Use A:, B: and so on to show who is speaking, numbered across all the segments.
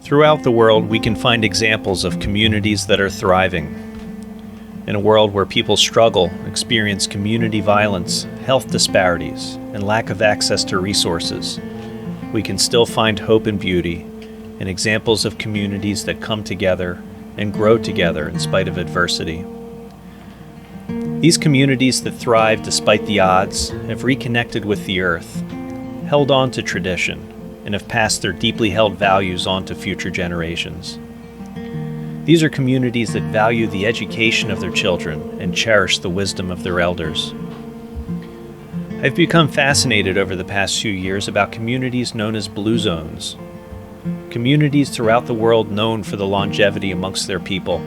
A: Throughout the world, we can find examples of communities that are thriving. In a world where people struggle, experience community violence, health disparities, and lack of access to resources, we can still find hope and beauty in examples of communities that come together and grow together in spite of adversity. These communities that thrive despite the odds have reconnected with the earth, held on to tradition, and have passed their deeply held values on to future generations. These are communities that value the education of their children and cherish the wisdom of their elders. I've become fascinated over the past few years about communities known as blue zones, communities throughout the world known for the longevity amongst their people.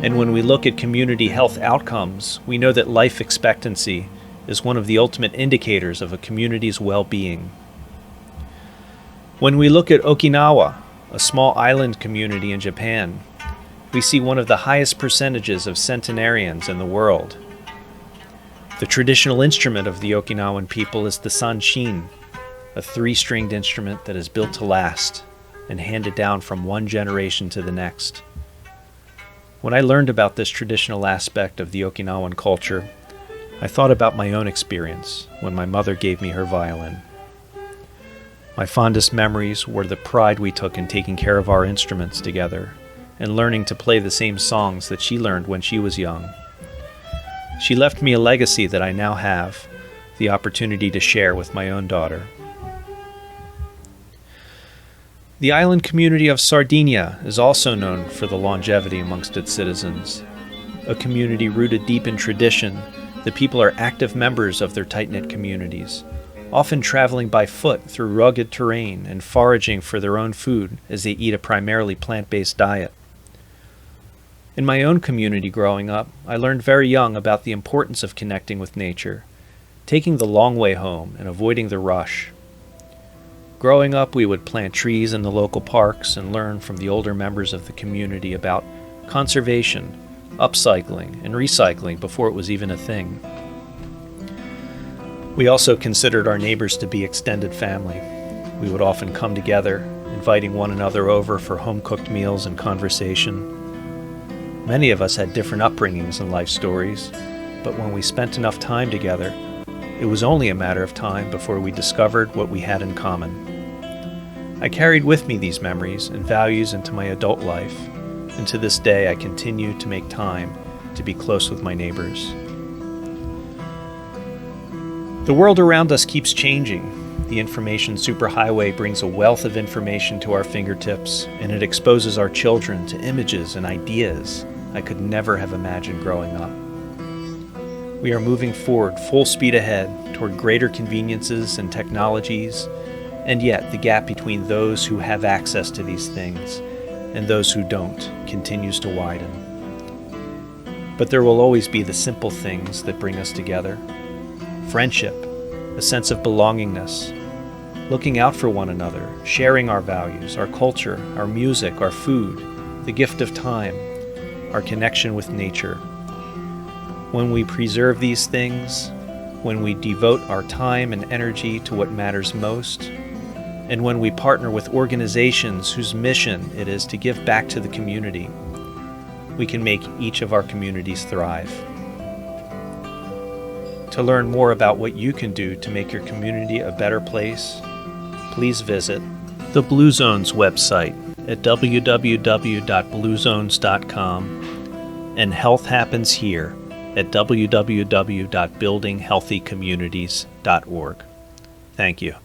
A: And when we look at community health outcomes, we know that life expectancy is one of the ultimate indicators of a community's well-being. When we look at Okinawa, a small island community in Japan, we see one of the highest percentages of centenarians in the world. The traditional instrument of the Okinawan people is the sanshin, a three-stringed instrument that is built to last and handed down from one generation to the next. When I learned about this traditional aspect of the Okinawan culture, I thought about my own experience when my mother gave me her violin. My fondest memories were the pride we took in taking care of our instruments together and learning to play the same songs that she learned when she was young. She left me a legacy that I now have the opportunity to share with my own daughter. The island community of Sardinia is also known for the longevity amongst its citizens. A community rooted deep in tradition, the people are active members of their tight-knit communities, often traveling by foot through rugged terrain and foraging for their own food as they eat a primarily plant-based diet. In my own community growing up, I learned very young about the importance of connecting with nature, taking the long way home and avoiding the rush. Growing up, we would plant trees in the local parks and learn from the older members of the community about conservation, upcycling, and recycling before it was even a thing. We also considered our neighbors to be extended family. We would often come together, inviting one another over for home-cooked meals and conversation. Many of us had different upbringings and life stories, but when we spent enough time together, it was only a matter of time before we discovered what we had in common. I carried with me these memories and values into my adult life, and to this day I continue to make time to be close with my neighbors. The world around us keeps changing. The information superhighway brings a wealth of information to our fingertips, and it exposes our children to images and ideas I could never have imagined growing up. We are moving forward full speed ahead toward greater conveniences and technologies, and yet the gap between those who have access to these things and those who don't continues to widen. But there will always be the simple things that bring us together. Friendship, a sense of belongingness, looking out for one another, sharing our values, our culture, our music, our food, the gift of time, our connection with nature. When we preserve these things, when we devote our time and energy to what matters most, and when we partner with organizations whose mission it is to give back to the community, we can make each of our communities thrive. To learn more about what you can do to make your community a better place, please visit the Blue Zones website at www.bluezones.com and Health Happens Here at www.buildinghealthycommunities.org. Thank you.